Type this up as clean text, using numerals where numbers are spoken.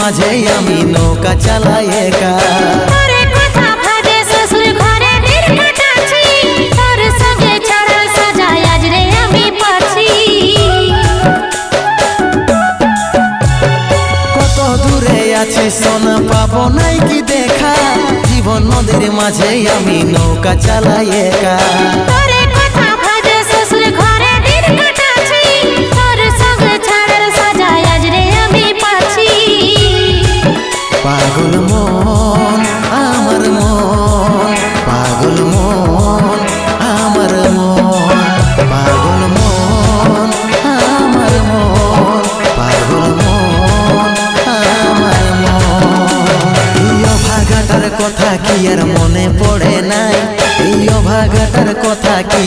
মাঝে আমি নৌকা চালাই একা। কত দূরে আছি সোনা পাবো নাই কি দেখা, জীবন নদীর মাঝে আমি নৌকা চালাই একা। পাগল মন আমার মন, পাগল মন আমার মন, পাগল মন আমার মন, পাগল মন আমার মন। এই অভাগাটার কথা কি আর মনে পড়ে নাই, এই অভাগাটার কথা কি